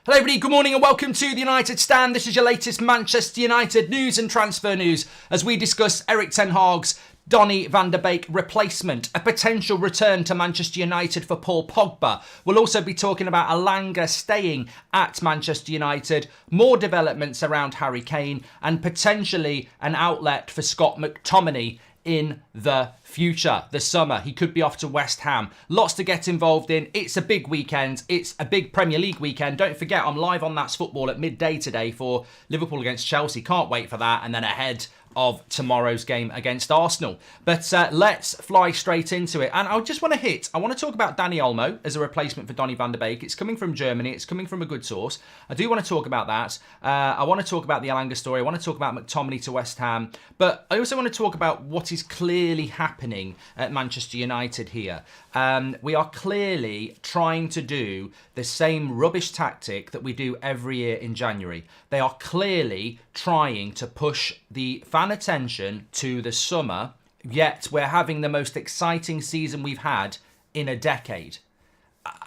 Hello everybody, good morning and welcome to the United Stand. This is your latest Manchester United news and transfer news as we discuss Erik ten Hag's Donny van de Beek replacement, a potential return to Manchester United for Paul Pogba. We'll also be talking about Elanga staying at Manchester United, more developments around Harry Kane and potentially an outlet for Scott McTominay in the future, the summer. He could be off to West Ham. Lots to get involved in. It's a big weekend. It's a big Premier League weekend. Don't forget, I'm live on That's Football at midday today for Liverpool against Chelsea. Can't wait for that. And then ahead of tomorrow's game against Arsenal. But let's fly straight into it. And I just want to talk about Danny Olmo as a replacement for Donny van de Beek. It's coming from Germany. It's coming from a good source. I do want to talk about that. I want to talk about the Elanga story. I want to talk about McTominay to West Ham. But I also want to talk about what is clearly happening at Manchester United here. We are clearly trying to do the same rubbish tactic that we do every year in January. They are clearly trying to push the fan attention to the summer, yet we're having the most exciting season we've had in a decade.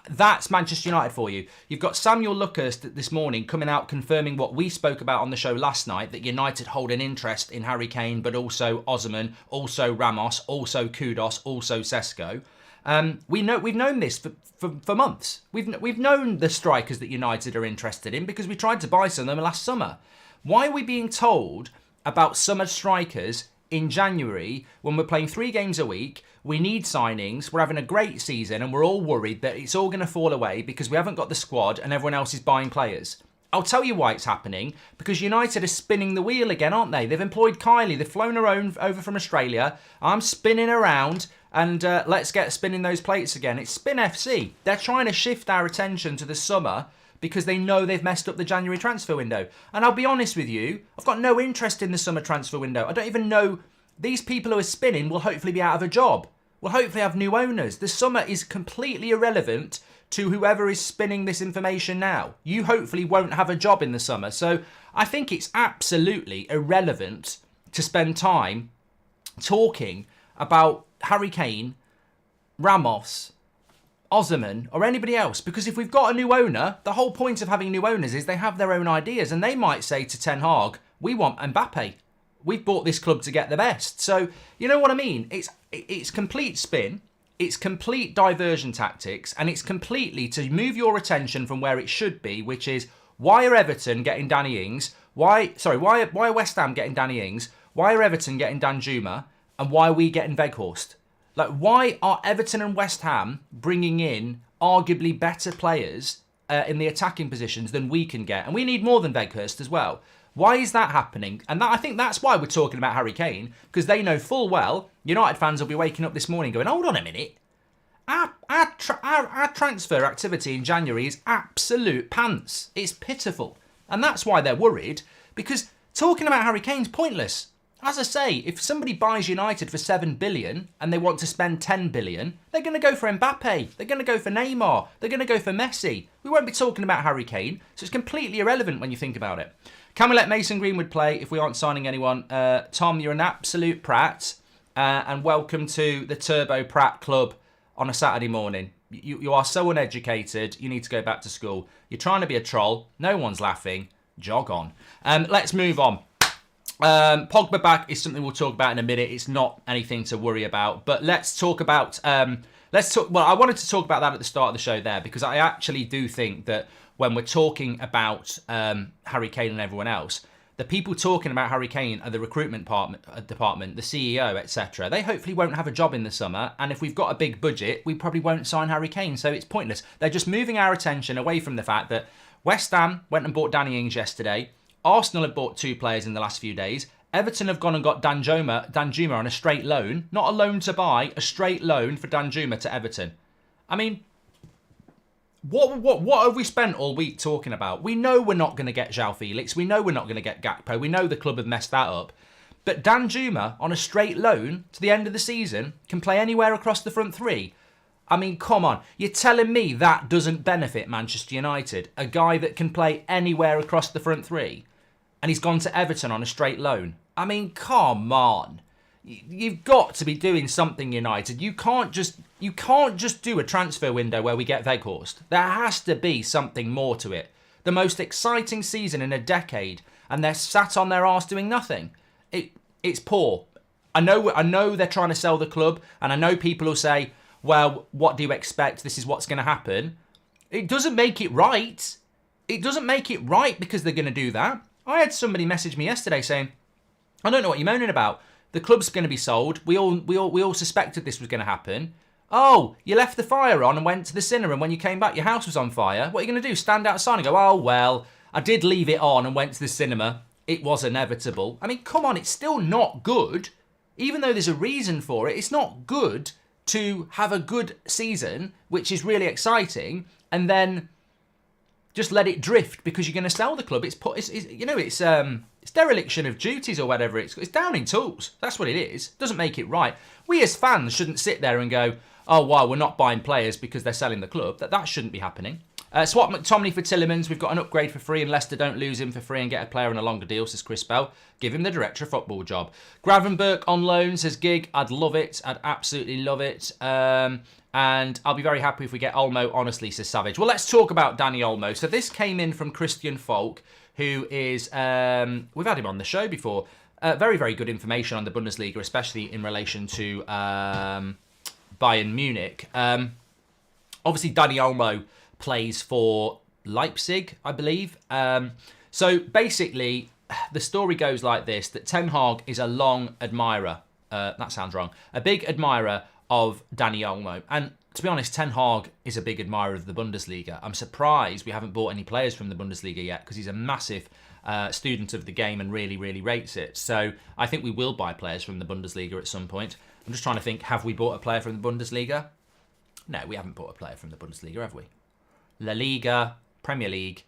That's Manchester United for you. You've got Samuel Luckhurst this morning coming out confirming what we spoke about on the show last night, that United hold an interest in Harry Kane, but also Osimhen, also Ramos, also Kudus, also Sesko. We've known this for months. We've known the strikers that United are interested in because we tried to buy some of them last summer. Why are we being told about summer strikers in January when we're playing 3 games a week? We need signings, we're having a great season, and we're all worried that it's all going to fall away because we haven't got the squad and everyone else is buying players. I'll tell you why it's happening, because United are spinning the wheel again, aren't they? They've employed Kylie, they've flown her own over from Australia. I'm spinning around, and let's get spinning those plates again. It's Spin FC. They're trying to shift our attention to the summer because they know they've messed up the January transfer window. And I'll be honest with you, I've got no interest in the summer transfer window. I don't even know. These people who are spinning will hopefully be out of a job. We'll hopefully have new owners. The summer is completely irrelevant to whoever is spinning this information now. You hopefully won't have a job in the summer. So I think it's absolutely irrelevant to spend time talking about Harry Kane, Ramos, Osimhen or anybody else, because if we've got a new owner, the whole point of having new owners is they have their own ideas, and they might say to Ten Hag, we want Mbappe. We've bought this club to get the best. So you know what I mean? It's complete spin, it's complete diversion tactics, and it's completely to move your attention from where it should be, which is why are Everton getting Danny Ings? Why are West Ham getting Danny Ings? Why are Everton getting Danjuma? And why are we getting Weghorst? Like, why are Everton and West Ham bringing in arguably better players in the attacking positions than we can get? And we need more than Weghorst as well. Why is that happening? And I think that's why we're talking about Harry Kane, because they know full well United fans will be waking up this morning going, hold on a minute. Our transfer activity in January is absolute pants. It's pitiful. And that's why they're worried, because talking about Harry Kane's pointless. As I say, if somebody buys United for 7 billion and they want to spend 10 billion, they're going to go for Mbappe. They're going to go for Neymar. They're going to go for Messi. We won't be talking about Harry Kane, so it's completely irrelevant when you think about it. Can we let Mason Greenwood play if we aren't signing anyone? Tom, you're an absolute prat, and welcome to the Turbo Prat Club on a Saturday morning. You are so uneducated, you need to go back to school. You're trying to be a troll. No one's laughing. Jog on. Let's move on. Pogba back is something we'll talk about in a minute. It's not anything to worry about. But let's talk about... well, I wanted to talk about that at the start of the show there, because I actually do think that when we're talking about Harry Kane and everyone else, the people talking about Harry Kane are the recruitment department, the CEO, etc. They hopefully won't have a job in the summer, and if we've got a big budget, we probably won't sign Harry Kane, so it's pointless. They're just moving our attention away from the fact that West Ham went and bought Danny Ings yesterday. Arsenal have bought 2 players in the last few days. Everton have gone and got Danjuma on a straight loan. Not a loan to buy, a straight loan for Danjuma to Everton. I mean, what have we spent all week talking about? We know we're not going to get João Felix. We know we're not going to get Gakpo. We know the club have messed that up. But Danjuma on a straight loan to the end of the season can play anywhere across the front 3. I mean, come on. You're telling me that doesn't benefit Manchester United? A guy that can play anywhere across the front 3? And he's gone to Everton on a straight loan. I mean, come on. You've got to be doing something, United. You can't just do a transfer window where we get Weghorst. There has to be something more to it. the most exciting season in a decade, and they're sat on their arse doing nothing. It's poor. I know they're trying to sell the club, and I know people will say, well, what do you expect? This is what's going to happen. It doesn't make it right. It doesn't make it right because they're going to do that. I had somebody message me yesterday saying, I don't know what you're moaning about. The club's going to be sold. We all suspected this was going to happen. Oh, you left the fire on and went to the cinema, and when you came back, your house was on fire. What are you going to do? Stand outside and go, oh, well, I did leave it on and went to the cinema. It was inevitable. I mean, come on, it's still not good. Even though there's a reason for it, it's not good to have a good season, which is really exciting, and then just let it drift because you're going to sell the club. It's dereliction of duties or whatever. It's down in tools. That's what it is. Doesn't make it right. We as fans shouldn't sit there and go, oh, wow, we're not buying players because they're selling the club. That shouldn't be happening. Swap McTominay for Tillemans. We've got an upgrade for free, and Leicester don't lose him for free and get a player on a longer deal, says Chris Bell. Give him the director of football job. Gravenberg on loan, says Gig. I'd love it. I'd absolutely love it. And I'll be very happy if we get Olmo, honestly, says Savage. Well, let's talk about Danny Olmo. So this came in from Christian Falk, who is, we've had him on the show before. Very, very good information on the Bundesliga, especially in relation to Bayern Munich. Obviously, Danny Olmo plays for Leipzig, I believe. So basically, the story goes like this, that Ten Hag is a long admirer. That sounds wrong. A big admirer of Danny Olmo. And to be honest, Ten Hag is a big admirer of the Bundesliga. I'm surprised we haven't bought any players from the Bundesliga yet, because he's a massive student of the game and really, really rates it. So I think we will buy players from the Bundesliga at some point. I'm just trying to think, have we bought a player from the Bundesliga? No, we haven't bought a player from the Bundesliga, have we? La Liga, Premier League,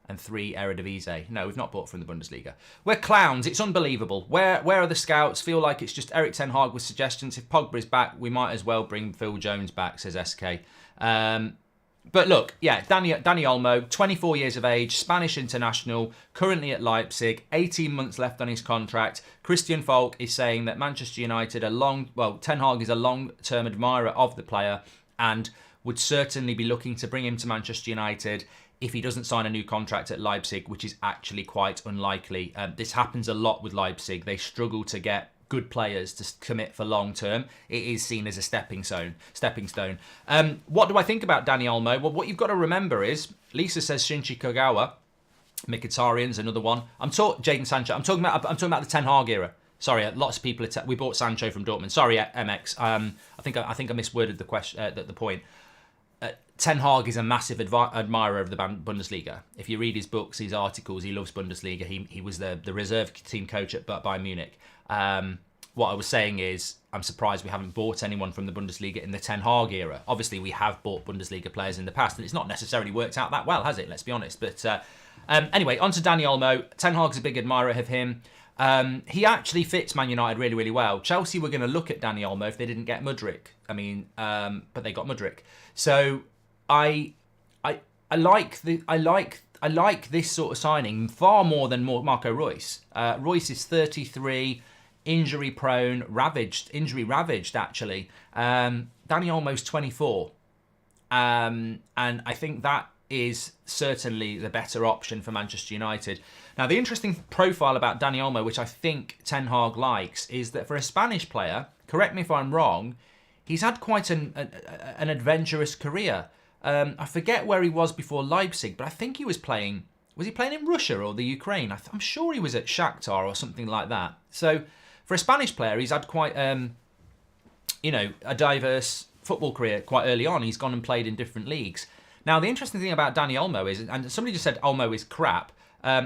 and 3 Eredivisie. No, we've not bought from the Bundesliga. We're clowns. It's unbelievable. Where are the scouts? Feel like it's just Erik Ten Hag with suggestions. If Pogba is back, we might as well bring Phil Jones back, says SK. But look, yeah, Danny Olmo, 24 years of age, Spanish international, currently at Leipzig, 18 months left on his contract. Christian Falk is saying that Manchester United Ten Hag is a long-term admirer of the player and would certainly be looking to bring him to Manchester United if he doesn't sign a new contract at Leipzig, which is actually quite unlikely. This happens a lot with Leipzig. They struggle to get good players to commit for long term. It is seen as a stepping stone. What do I think about Danny Olmo? Well, what you've got to remember is, Lisa says Shinji Kagawa, Mkhitaryan's another one. Jadon Sancho. I'm talking about the Ten Hag era. Sorry, lots of people. We bought Sancho from Dortmund. Sorry, MX. I think I misworded the question. The point. Ten Hag is a massive admirer of the Bundesliga. If you read his books, his articles, he loves Bundesliga. He was the reserve team coach at Bayern Munich. What I was saying is, I'm surprised we haven't bought anyone from the Bundesliga in the Ten Hag era. Obviously, we have bought Bundesliga players in the past, and it's not necessarily worked out that well, has it? Let's be honest. But anyway, on to Danny Olmo. Ten Hag's a big admirer of him. He actually fits Man United really, really well. Chelsea were going to look at Danny Olmo if they didn't get Mudryk. But they got Mudryk. So I like this sort of signing far more than Marco Reus. Reus is 33, injury ravaged actually. Danny Olmo's 24, and I think that is certainly the better option for Manchester United. Now, the interesting profile about Danny Olmo, which I think Ten Hag likes, is that for a Spanish player, correct me if I'm wrong, he's had quite an adventurous career. I forget where he was before Leipzig, but I think he was playing... Was he playing in Russia or the Ukraine? I'm sure he was at Shakhtar or something like that. So, for a Spanish player, he's had quite, a diverse football career quite early on. He's gone and played in different leagues. Now, the interesting thing about Danny Olmo is, and somebody just said Olmo is crap.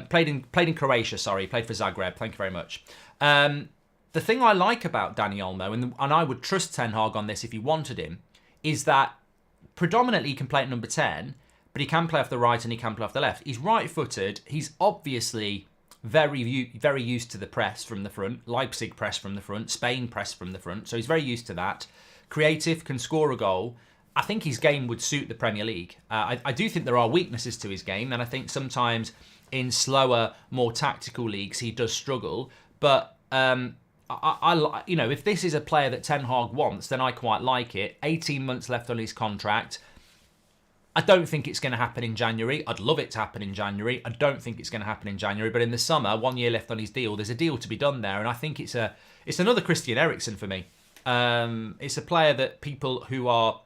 Played in Croatia, played for Zagreb. Thank you very much. The thing I like about Danny Olmo, and I would trust Ten Hag on this if he wanted him, is that predominantly he can play at number 10, but he can play off the right and he can play off the left. He's right-footed. He's obviously very used to the press from the front. Leipzig press from the front. Spain press from the front. So he's very used to that. Creative, can score a goal. I think his game would suit the Premier League. I do think there are weaknesses to his game, and I think sometimes in slower, more tactical leagues he does struggle. But if this is a player that Ten Hag wants, then I quite like it. 18 months left on his contract. I don't think it's going to happen in January. I'd love it to happen in January. I don't think it's going to happen in January. But in the summer, 1 year left on his deal, there's a deal to be done there. And I think it's another Christian Eriksen for me. It's a player that people who are,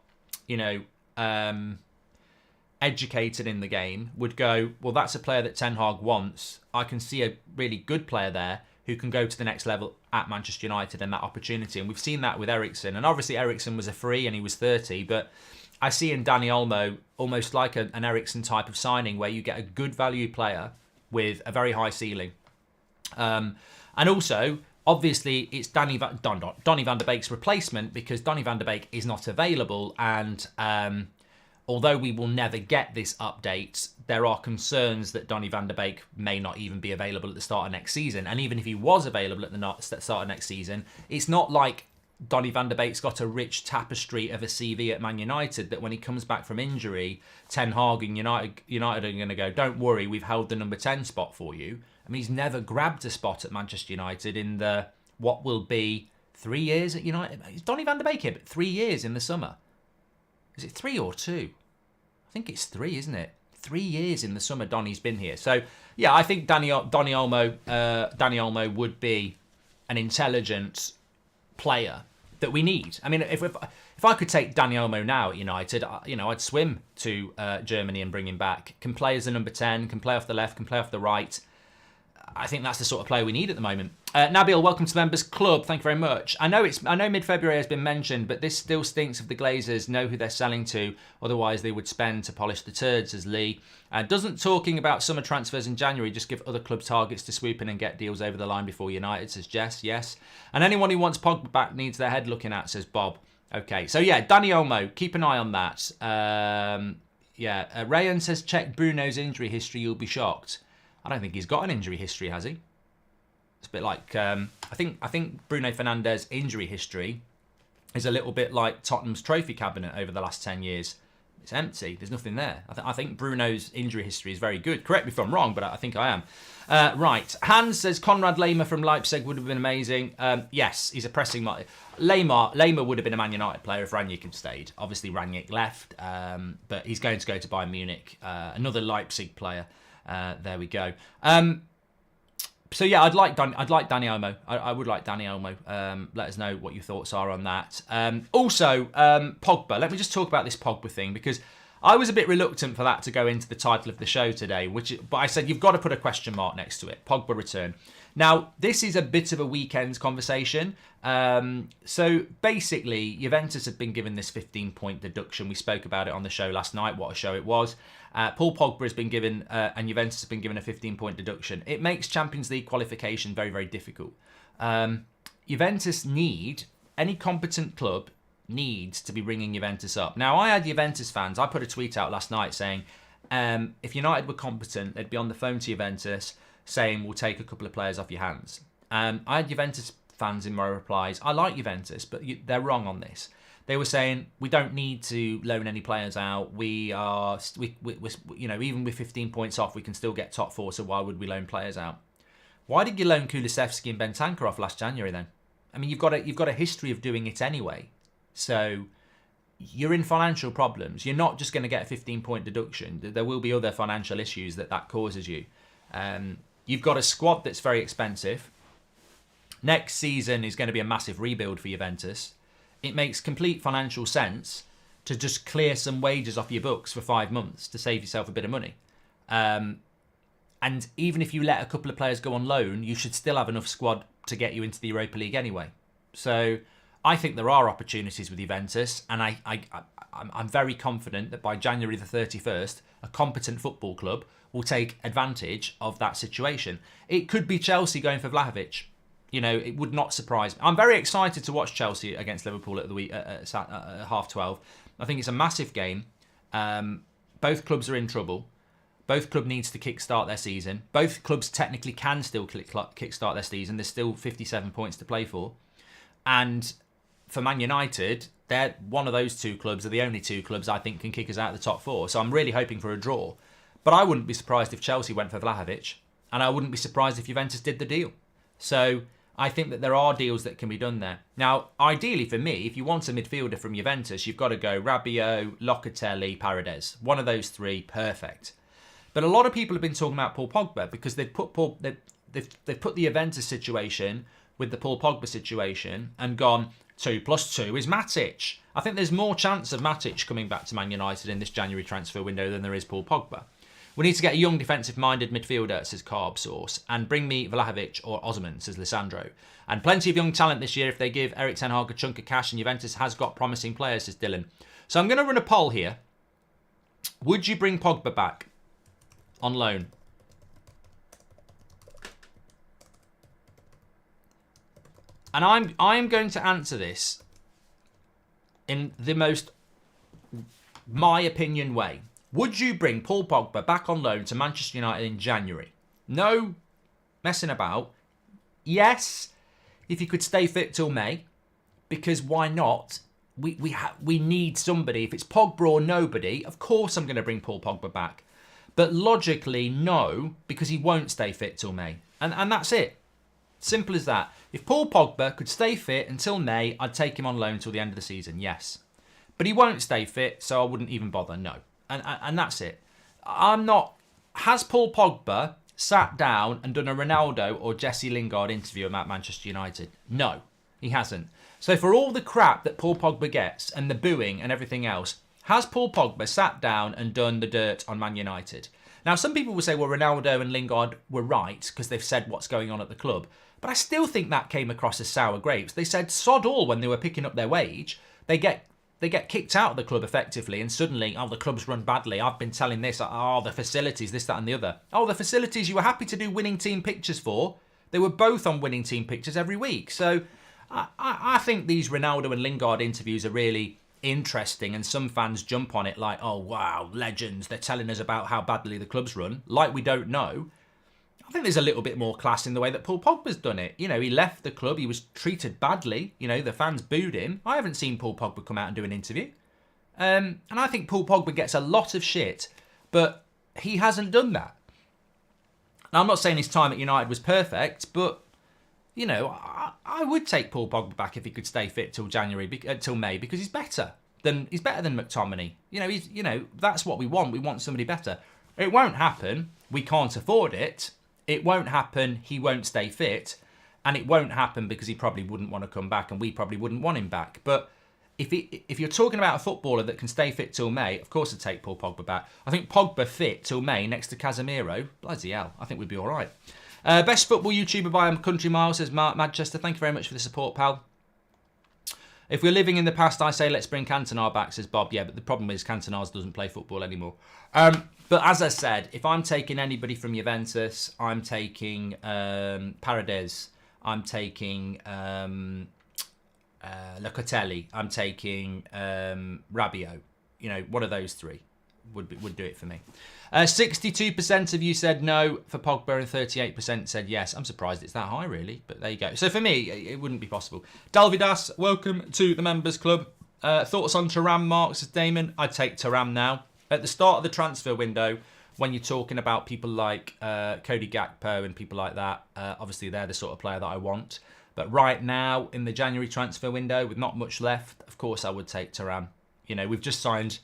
educated in the game would go, well, that's a player that Ten Hag wants. I can see a really good player there who can go to the next level at Manchester United and that opportunity. And we've seen that with Eriksen. And obviously Eriksen was a free and he was 30, but I see in Danny Olmo almost like an Eriksen type of signing where you get a good value player with a very high ceiling. And also, obviously, it's Donny van der Beek's replacement because Donny van der Beek is not available. And although we will never get this update, there are concerns that Donny van der Beek may not even be available at the start of next season. And even if he was available at the start of next season, it's not like Donny van der Beek's got a rich tapestry of a CV at Man United that when he comes back from injury, Ten Hag and United are going to go, don't worry, we've held the number 10 spot for you. I mean, he's never grabbed a spot at Manchester United in the what will be 3 years at United. Is Donny van der Beek here? But 3 years in the summer. Is it 3 or 2? I think it's 3, isn't it? 3 years in the summer Donny's been here. So, yeah, I think Danny Olmo would be an intelligent player that we need. I mean, if I could take Danny Olmo now at United, I'd swim to Germany and bring him back. Can play as a number 10, can play off the left, can play off the right. I think that's the sort of player we need at the moment. Nabil, welcome to the Members Club. Thank you very much. I know mid-February has been mentioned, but this still stinks if the Glazers know who they're selling to. Otherwise, they would spend to polish the turds, says Lee. Doesn't talking about summer transfers in January just give other clubs targets to swoop in and get deals over the line before United, says Jess. Yes. And anyone who wants Pogba back needs their head looking at, says Bob. Okay, so yeah, Danny Olmo, keep an eye on that. Rayan says check Bruno's injury history, you'll be shocked. I don't think he's got an injury history, has he? It's a bit like I think Bruno Fernandes' injury history is a little bit like Tottenham's trophy cabinet over the last 10 years. It's empty. There's nothing there. I think Bruno's injury history is very good. Correct me if I'm wrong, but I think I am. Right. Hans says Konrad Laimer from Leipzig would have been amazing. Yes, he's a pressing. Laimer would have been a Man United player if Rangnick had stayed. Obviously, Rangnick left, but he's going to go to Bayern Munich. Another Leipzig player. There we go. So yeah, I'd like Danny Olmo. I would like Danny Olmo. Let us know what your thoughts are on that. Also, Pogba. Let me just talk about this Pogba thing because I was a bit reluctant for that to go into the title of the show today. But I said you've got to put a question mark next to it. Pogba return. Now, this is a bit of a weekend conversation. So basically, Juventus have been given this 15-point deduction. We spoke about it on the show last night. What a show it was. Paul Pogba has been given, and Juventus have been given a 15-point deduction. It makes Champions League qualification very, very difficult. Juventus any competent club needs to be bringing Juventus up. Now, I had Juventus fans. I put a tweet out last night saying, if United were competent, they'd be on the phone to Juventus saying, we'll take a couple of players off your hands. I had Juventus fans in my replies. I like Juventus, but they're wrong on this. They were saying we don't need to loan any players out. We even with 15 points off, we can still get top 4. So why would we loan players out? Why did you loan Kulusevski and Bentancur off last January then? I mean, you've got a history of doing it anyway. So you're in financial problems. You're not just going to get a 15-point deduction. There will be other financial issues that causes you. You've got a squad that's very expensive. Next season is going to be a massive rebuild for Juventus. It makes complete financial sense to just clear some wages off your books for 5 months to save yourself a bit of money. And even if you let a couple of players go on loan, you should still have enough squad to get you into the Europa League anyway. So I think there are opportunities with Juventus, and I'm very confident that by January the 31st, a competent football club will take advantage of that situation. It could be Chelsea going for Vlahovic. It would not surprise me. I'm very excited to watch Chelsea against Liverpool at 12:30. I think it's a massive game. Both clubs are in trouble. Both clubs needs to kickstart their season. Both clubs technically can still kickstart their season. There's still 57 points to play for. And for Man United, they're one of those two clubs are the only two clubs I think can kick us out of the top 4. So I'm really hoping for a draw. But I wouldn't be surprised if Chelsea went for Vlahovic. And I wouldn't be surprised if Juventus did the deal. So I think that there are deals that can be done there. Now, ideally for me, if you want a midfielder from Juventus, you've got to go Rabiot, Locatelli, Paredes. One of those three, perfect. But a lot of people have been talking about Paul Pogba because they've put they've put the Juventus situation with the Paul Pogba situation and gone 2 + 2 is Matic. I think there's more chance of Matic coming back to Man United in this January transfer window than there is Paul Pogba. We need to get a young defensive-minded midfielder, says Carb Source, and bring me Vlahovic or Osman, says Lissandro. And plenty of young talent this year if they give Erik ten Hag a chunk of cash, and Juventus has got promising players, says Dylan. So I'm going to run a poll here. Would you bring Pogba back on loan? And I'm going to answer this in the most, my opinion, way. Would you bring Paul Pogba back on loan to Manchester United in January? No messing about. Yes, if he could stay fit till May, because why not? We need somebody. If it's Pogba or nobody, of course I'm going to bring Paul Pogba back. But logically, no, because he won't stay fit till May. And that's it. Simple as that. If Paul Pogba could stay fit until May, I'd take him on loan till the end of the season, yes. But he won't stay fit, so I wouldn't even bother, no. And that's it. I'm not... Has Paul Pogba sat down and done a Ronaldo or Jesse Lingard interview about Manchester United? No, he hasn't. So for all the crap that Paul Pogba gets and the booing and everything else, has Paul Pogba sat down and done the dirt on Man United? Now, some people will say, well, Ronaldo and Lingard were right because they've said what's going on at the club. But I still think that came across as sour grapes. They said sod all when they were picking up their wage. They get kicked out of the club effectively, and suddenly, oh, the club's run badly. I've been telling this, oh, the facilities, this, that and the other. Oh, the facilities you were happy to do winning team pictures for. They were both on winning team pictures every week. So I think these Ronaldo and Lingard interviews are really interesting, and some fans jump on it like, oh, wow, legends. They're telling us about how badly the club's run, like we don't know. I think there's a little bit more class in the way that Paul Pogba's done it. You know, he left the club. He was treated badly. You know, the fans booed him. I haven't seen Paul Pogba come out and do an interview. And I think Paul Pogba gets a lot of shit, but he hasn't done that. Now, I'm not saying his time at United was perfect, but, you know, I would take Paul Pogba back if he could stay fit till till May, because he's better than McTominay. You know, that's what we want. We want somebody better. It won't happen. We can't afford it. It won't happen, he won't stay fit, and it won't happen because he probably wouldn't want to come back, and we probably wouldn't want him back. But if you're talking about a footballer that can stay fit till May, of course I'd take Paul Pogba back. I think Pogba fit till May next to Casemiro, bloody hell, I think we'd be all right. Best football YouTuber by a country mile, says Mark Manchester. Thank you very much for the support, pal. If we're living in the past, I say let's bring Cantona back, says Bob. Yeah, but the problem is Cantona doesn't play football anymore. But as I said, if I'm taking anybody from Juventus, I'm taking Paredes, I'm taking Locatelli, I'm taking Rabiot. You know, one of those three would do it for me. 62% of you said no for Pogba and 38% said yes. I'm surprised it's that high, really, but there you go. So for me, it wouldn't be possible. Dalvidas, welcome to the Members Club. Thoughts on Thuram, Mark, says Damon. I'd take Thuram now. At the start of the transfer window, when you're talking about people like Cody Gakpo and people like that, obviously they're the sort of player that I want. But right now, in the January transfer window, with not much left, of course I would take Thuram. You know, we've just signed...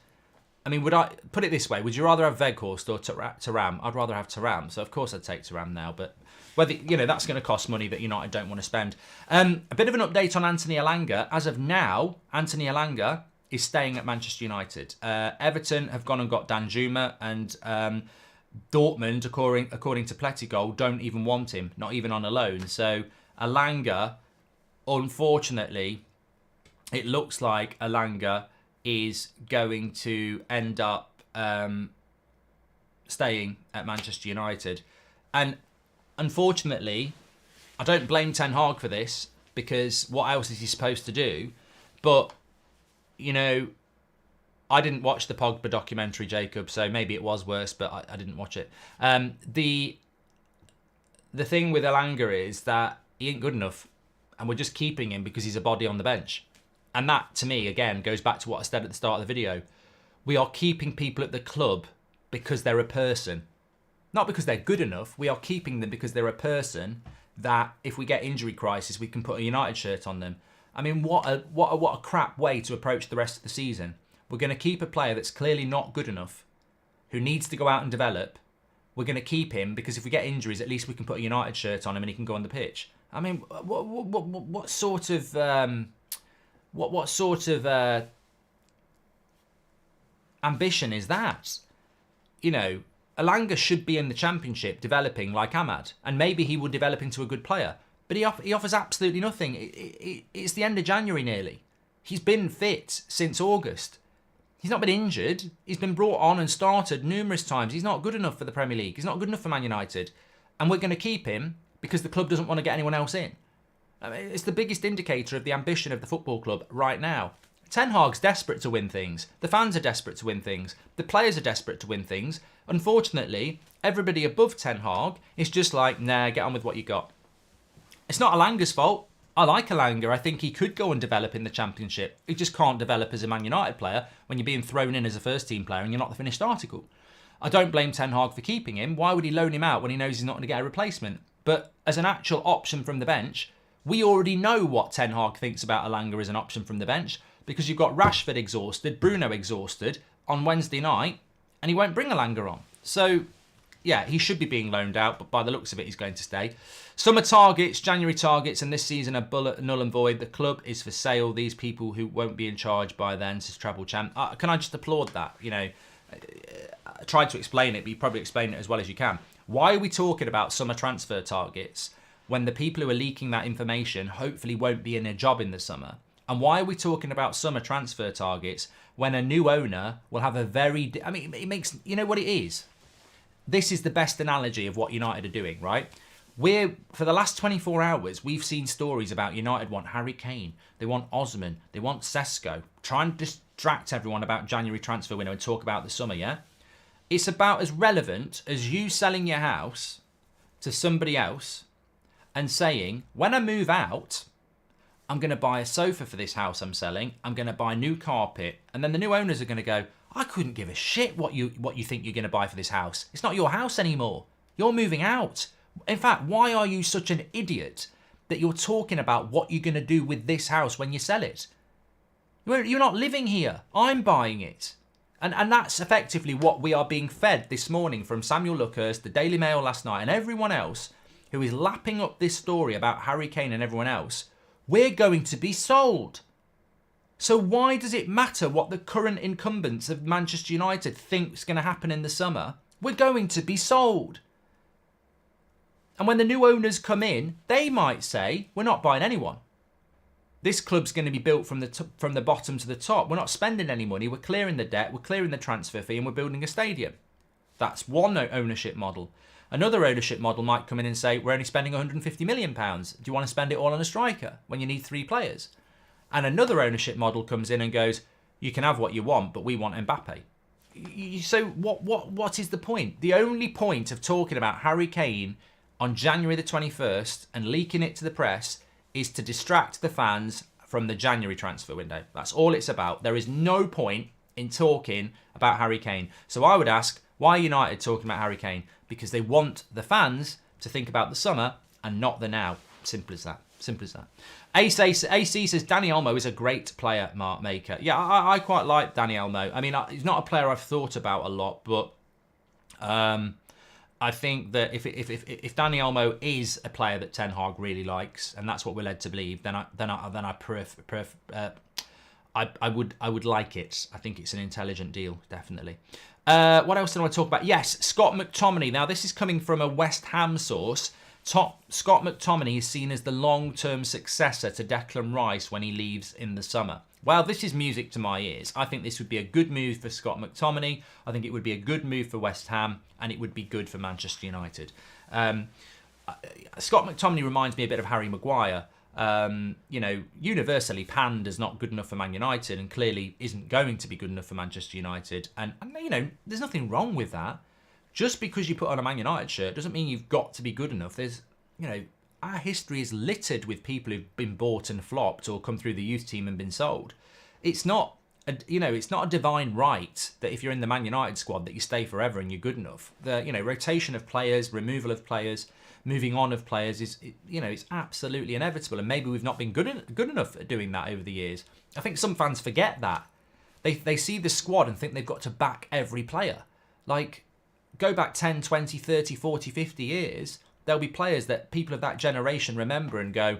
I mean, would I put it this way? Would you rather have Weghorst or Thuram? I'd rather have Thuram. So, of course, I'd take Thuram now. But whether, you know, that's going to cost money that United don't want to spend. A bit of an update on Anthony Elanga. As of now, Anthony Elanga is staying at Manchester United. Everton have gone and got Danjuma, and Dortmund, according to Pletigol, don't even want him, not even on a loan. So Elanga, unfortunately, it looks like Elanga is going to end up staying at Manchester United. And unfortunately, I don't blame Ten Hag for this, because what else is he supposed to do? But, you know, I didn't watch the Pogba documentary, Jacob, so maybe it was worse, but I didn't watch it. The thing with Elanga is that he ain't good enough, and we're just keeping him because he's a body on the bench. And that, to me, again, goes back to what I said at the start of the video. We are keeping people at the club because they're a person. Not because they're good enough. We are keeping them because they're a person. that if we get injury crisis, we can put a United shirt on them. I mean, what a crap way to approach the rest of the season. We're going to keep a player that's clearly not good enough, who needs to go out and develop. We're going to keep him because if we get injuries, at least we can put a United shirt on him and he can go on the pitch. I mean, what sort of ambition is that? You know, Elanga should be in the Championship developing like Ahmad, and maybe he will develop into a good player. But he offers absolutely nothing. It's the end of January nearly. He's been fit since August. He's not been injured. He's been brought on and started numerous times. He's not good enough for the Premier League. He's not good enough for Man United. And we're going to keep him because the club doesn't want to get anyone else in. I mean, it's the biggest indicator of the ambition of the football club right now. Ten Hag's desperate to win things. The fans are desperate to win things. The players are desperate to win things. Unfortunately, everybody above Ten Hag is just like, nah, get on with what you got. It's not Elanga's fault. I like Elanga. I think he could go and develop in the Championship. He just can't develop as a Man United player when you're being thrown in as a first-team player and you're not the finished article. I don't blame Ten Hag for keeping him. Why would he loan him out when he knows he's not going to get a replacement? But as an actual option from the bench, we already know what Ten Hag thinks about Elanga as an option from the bench because you've got Rashford exhausted, Bruno exhausted on Wednesday night, and he won't bring Elanga on. So, yeah, he should be being loaned out, but by the looks of it, he's going to stay. Summer targets, January targets, and this season are null and void. The club is for sale. These people who won't be in charge by then, says Travel Champ. Can I just applaud that? You know, I tried to explain it, but you probably explain it as well as you can. Why are we talking about summer transfer targets when the people who are leaking that information hopefully won't be in a job in the summer? And why are we talking about summer transfer targets when a new owner will have a very... I mean, it makes... You know what it is? This is the best analogy of what United are doing, right? For the last 24 hours, we've seen stories about United want Harry Kane, they want Osman, they want Sesko. Try and distract everyone about January transfer window and talk about the summer, yeah? It's about as relevant as you selling your house to somebody else and saying, when I move out, I'm going to buy a sofa for this house I'm selling, I'm going to buy new carpet, and then the new owners are going to go, I couldn't give a shit what you think you're going to buy for this house. It's not your house anymore. You're moving out. In fact, why are you such an idiot that you're talking about what you're going to do with this house when you sell it? You're not living here. I'm buying it. And that's effectively what we are being fed this morning from Samuel Luckhurst, the Daily Mail last night, and everyone else who is lapping up this story about Harry Kane and everyone else. We're going to be sold. So why does it matter what the current incumbents of Manchester United think is going to happen in the summer? We're going to be sold. And when the new owners come in, they might say, we're not buying anyone. This club's going to be built from the bottom to the top. We're not spending any money. We're clearing the debt. We're clearing the transfer fee and we're building a stadium. That's one ownership model. Another ownership model might come in and say, we're only spending £150 million. Do you want to spend it all on a striker when you need 3 players? And another ownership model comes in and goes, you can have what you want, but we want Mbappe. So what is the point? The only point of talking about Harry Kane on January the 21st and leaking it to the press is to distract the fans from the January transfer window. That's all it's about. There is no point in talking about Harry Kane. So I would ask, why are United talking about Harry Kane? Because they want the fans to think about the summer and not the now. Simple as that. Simple as that. AC says Danny Olmo is a great player, Mark Maker. Yeah, I quite like Danny Olmo. I mean, he's not a player I've thought about a lot, but I think that if Danny Olmo is a player that Ten Hag really likes, and that's what we're led to believe, then I would like it. I think it's an intelligent deal, definitely. What else do I want to talk about? Yes, Scott McTominay. Now, this is coming from a West Ham source. Scott McTominay is seen as the long-term successor to Declan Rice when he leaves in the summer. Well, this is music to my ears. I think this would be a good move for Scott McTominay. I think it would be a good move for West Ham, and it would be good for Manchester United. Scott McTominay reminds me a bit of Harry Maguire. Universally panned as not good enough for Man United, and clearly isn't going to be good enough for Manchester United. And there's nothing wrong with that. Just because you put on a Man United shirt doesn't mean you've got to be good enough. Our history is littered with people who've been bought and flopped or come through the youth team and been sold. It's not it's not a divine right that if you're in the Man United squad that you stay forever and you're good enough. The rotation of players, removal of players, moving on of players is it's absolutely inevitable, and maybe we've not been good enough at doing that over the years. I think some fans forget that. They see the squad and think they've got to back every player. Like, go back 10, 20, 30, 40, 50 years, there'll be players that people of that generation remember and go,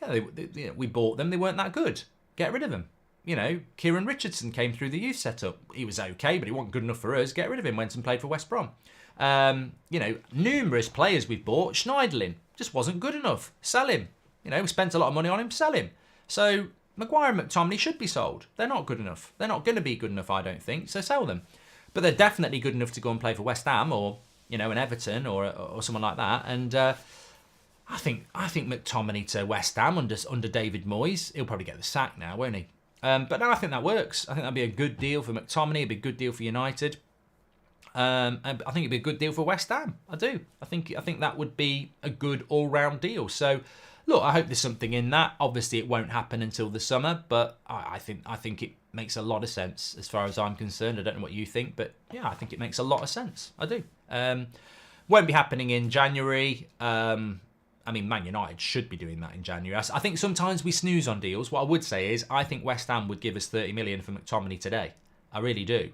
yeah, we bought them, they weren't that good. Get rid of them. Kieran Richardson came through the youth setup. He was okay, but he wasn't good enough for us. Get rid of him. Went and played for West Brom. Numerous players we've bought. Schneiderlin just wasn't good enough. Sell him. We spent a lot of money on him. Sell him. So Maguire and McTominay should be sold. They're not good enough. They're not going to be good enough, I don't think. So sell them. But they're definitely good enough to go and play for West Ham or an Everton or someone like that. And I think McTominay to West Ham under David Moyes. He'll probably get the sack now, won't he? But no, I think that works. I think that'd be a good deal for McTominay. It'd be a good deal for United. And I think it'd be a good deal for West Ham. I do. I think that would be a good all-round deal. So, look, I hope there's something in that. Obviously, it won't happen until the summer, but I think it makes a lot of sense as far as I'm concerned. I don't know what you think, but yeah, I think it makes a lot of sense. I do. Won't be happening in January. Man United should be doing that in January. I think sometimes we snooze on deals. What I would say is I think West Ham would give us 30 million for McTominay today. I really do.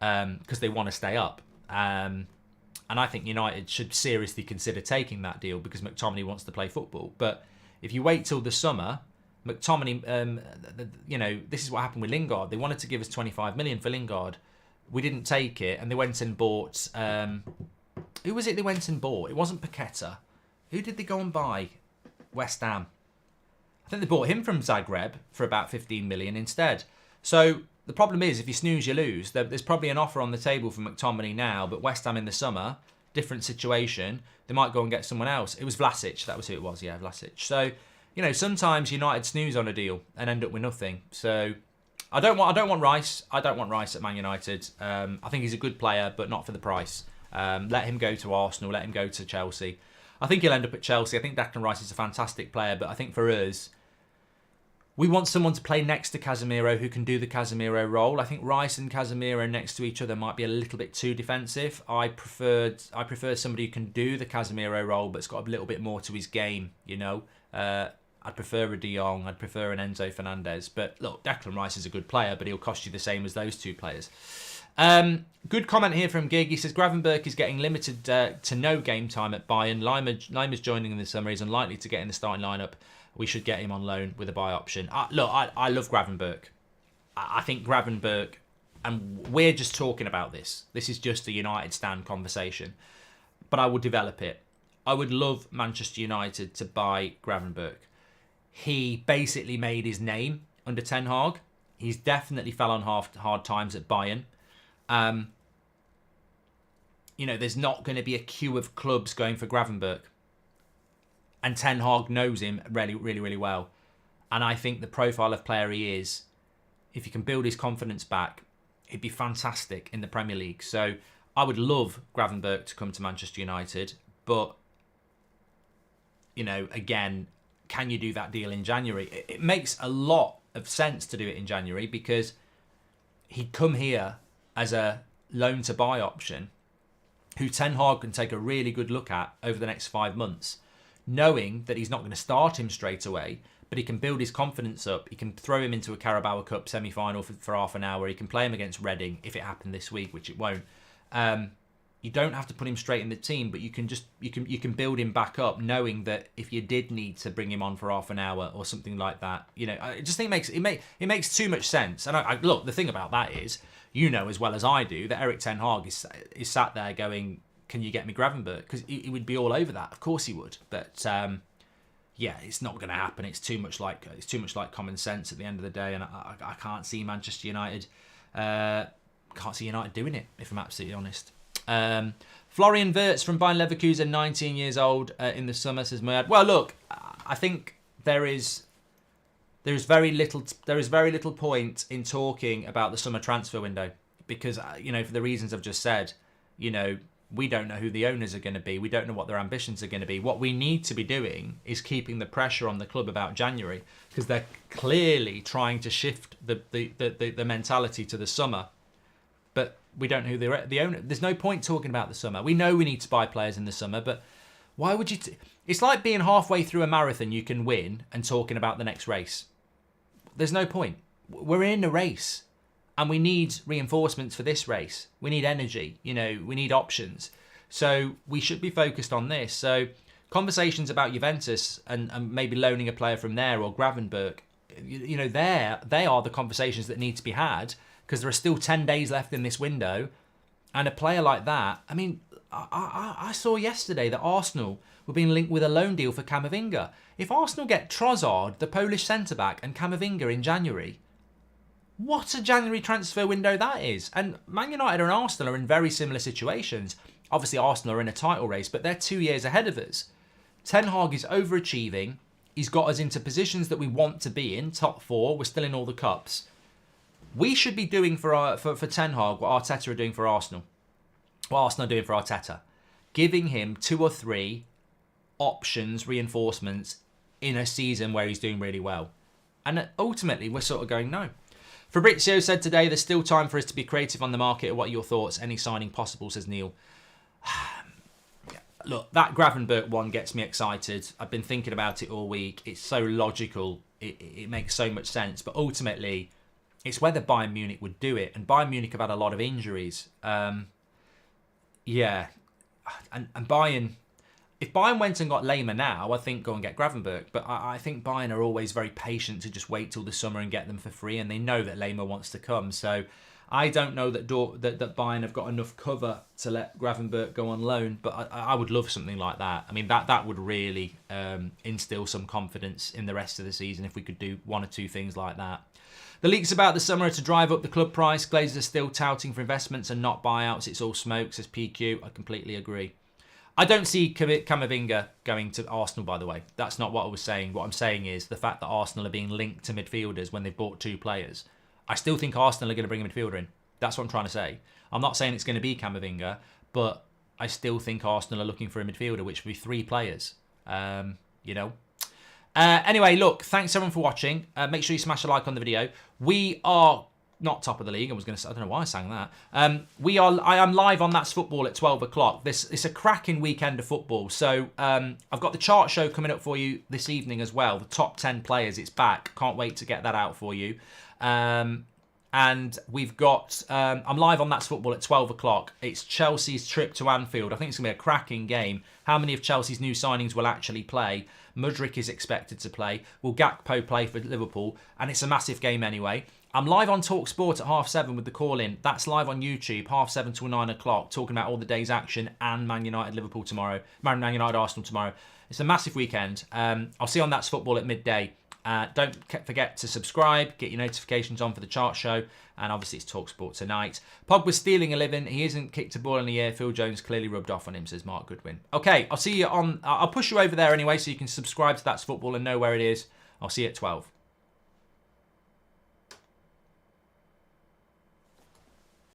Because they want to stay up. And I think United should seriously consider taking that deal because McTominay wants to play football. But if you wait till the summer, McTominay, this is what happened with Lingard. They wanted to give us 25 million for Lingard. We didn't take it, and they went and bought... who was it they went and bought? It wasn't Paqueta. Who did they go and buy? West Ham. I think they bought him from Zagreb for about 15 million instead. So the problem is, if you snooze, you lose. There's probably an offer on the table for McTominay now, but West Ham in the summer, different situation. They might go and get someone else. It was Vlasic. That was who it was. Yeah, Vlasic. So, sometimes United snooze on a deal and end up with nothing. So I don't want Rice. I don't want Rice at Man United. I think he's a good player, but not for the price. Let him go to Arsenal. Let him go to Chelsea. I think he'll end up at Chelsea. I think Declan Rice is a fantastic player, but I think for us, we want someone to play next to Casemiro who can do the Casemiro role. I think Rice and Casemiro next to each other might be a little bit too defensive. I prefer somebody who can do the Casemiro role, but's got a little bit more to his game. I'd prefer a De Jong. I'd prefer an Enzo Fernandez. But look, Declan Rice is a good player, but he'll cost you the same as those two players. Good comment here from Gig. He says Gravenberch is getting limited to no game time at Bayern. Lima's joining in the summer. He's unlikely to get in the starting lineup. We should get him on loan with a buy option. I love Gravenberch. I think Gravenberch, and we're just talking about this. This is just a United stand conversation. But I would develop it. I would love Manchester United to buy Gravenberch. He basically made his name under Ten Hag. He's definitely fell on hard times at Bayern. There's not going to be a queue of clubs going for Gravenberch. And Ten Hag knows him really, really, really well. And I think the profile of player he is, if he can build his confidence back, he'd be fantastic in the Premier League. So I would love Gravenberch to come to Manchester United. But, again, can you do that deal in January? It makes a lot of sense to do it in January because he'd come here as a loan to buy option who Ten Hag can take a really good look at over the next 5 months, knowing that he's not going to start him straight away, but he can build his confidence up. He can throw him into a Carabao Cup semi-final for half an hour. He can play him against Reading if it happened this week, which it won't. You don't have to put him straight in the team, but you can build him back up, knowing that if you did need to bring him on for half an hour or something like that, I just think it makes too much sense. And look, the thing about that is, as well as I do, that Erik Ten Hag is sat there going, "Can you get me Gravenberch?" Because he would be all over that. Of course he would, but it's not going to happen. It's too much like common sense at the end of the day, and I can't see Manchester United. Can't see United doing it, if I'm absolutely honest. Florian Wirtz from Bayern Leverkusen, 19 years old in the summer, says Murad. Well, look, I think there is very little point in talking about the summer transfer window because for the reasons I've just said, We don't know who the owners are going to be. We don't know what their ambitions are going to be. What we need to be doing is keeping the pressure on the club about January, because they're clearly trying to shift the mentality to the summer. But we don't know who the owner. There's no point talking about the summer. We know we need to buy players in the summer, but why would you? It's like being halfway through a marathon you can win and talking about the next race. There's no point. We're in a race. And we need reinforcements for this race. We need energy, we need options. So we should be focused on this. So conversations about Juventus and maybe loaning a player from there or Gravenberch, they are the conversations that need to be had, because there are still 10 days left in this window. And a player like that, I mean, I saw yesterday that Arsenal were being linked with a loan deal for Camavinga. If Arsenal get Trossard, the Polish centre-back, and Camavinga in January, what a January transfer window that is. And Man United and Arsenal are in very similar situations. Obviously, Arsenal are in a title race, but they're 2 years ahead of us. Ten Hag is overachieving. He's got us into positions that we want to be in, top four. We're still in all the cups. We should be doing for Ten Hag what Arteta are doing for Arsenal. What Arsenal are doing for Arteta. Giving him 2 or 3 options, reinforcements in a season where he's doing really well. And ultimately, we're sort of going, no. Fabrizio said today, there's still time for us to be creative on the market. What are your thoughts? Any signing possible, says Neil. Look, that Gravenberch one gets me excited. I've been thinking about it all week. It's so logical. It makes so much sense. But ultimately, it's whether Bayern Munich would do it. And Bayern Munich have had a lot of injuries. Yeah. And Bayern... If Bayern went and got Lehmer now, I think go and get Gravenberch. But I think Bayern are always very patient to just wait till the summer and get them for free. And they know that Lehmer wants to come. So I don't know that Bayern have got enough cover to let Gravenberch go on loan. But I would love something like that. I mean, that would really instill some confidence in the rest of the season if we could do 1 or 2 things like that. The leaks about the summer are to drive up the club price. Glazers are still touting for investments and not buyouts. It's all smoke, says PQ. I completely agree. I don't see Camavinga going to Arsenal, by the way. That's not what I was saying. What I'm saying is the fact that Arsenal are being linked to midfielders when they've bought 2 players. I still think Arsenal are going to bring a midfielder in. That's what I'm trying to say. I'm not saying it's going to be Camavinga, but I still think Arsenal are looking for a midfielder, which would be 3 players. Anyway, look, thanks everyone for watching. Make sure you smash a like on the video. We are... not top of the league. I don't know why I sang that. I am live on That's Football at 12 o'clock. It's a cracking weekend of football. So I've got the chart show coming up for you this evening as well. The top 10 players. It's back. Can't wait to get that out for you. And we've got... I'm live on That's Football at 12 o'clock. It's Chelsea's trip to Anfield. I think it's going to be a cracking game. How many of Chelsea's new signings will actually play? Mudryk is expected to play. Will Gakpo play for Liverpool? And it's a massive game anyway. I'm live on TalkSport at 7:30 with the call-in. That's live on YouTube, 7:30 till 9 o'clock, talking about all the day's action and Man United Liverpool tomorrow, Man United Arsenal tomorrow. It's a massive weekend. I'll see you on That's Football at midday. Don't forget to subscribe, get your notifications on for the chart show, and obviously it's TalkSport tonight. Pogba's stealing a living. He hasn't kicked a ball in the air. Phil Jones clearly rubbed off on him, says Mark Goodwin. Okay, I'll see you on... I'll push you over there anyway so you can subscribe to That's Football and know where it is. I'll see you at 12.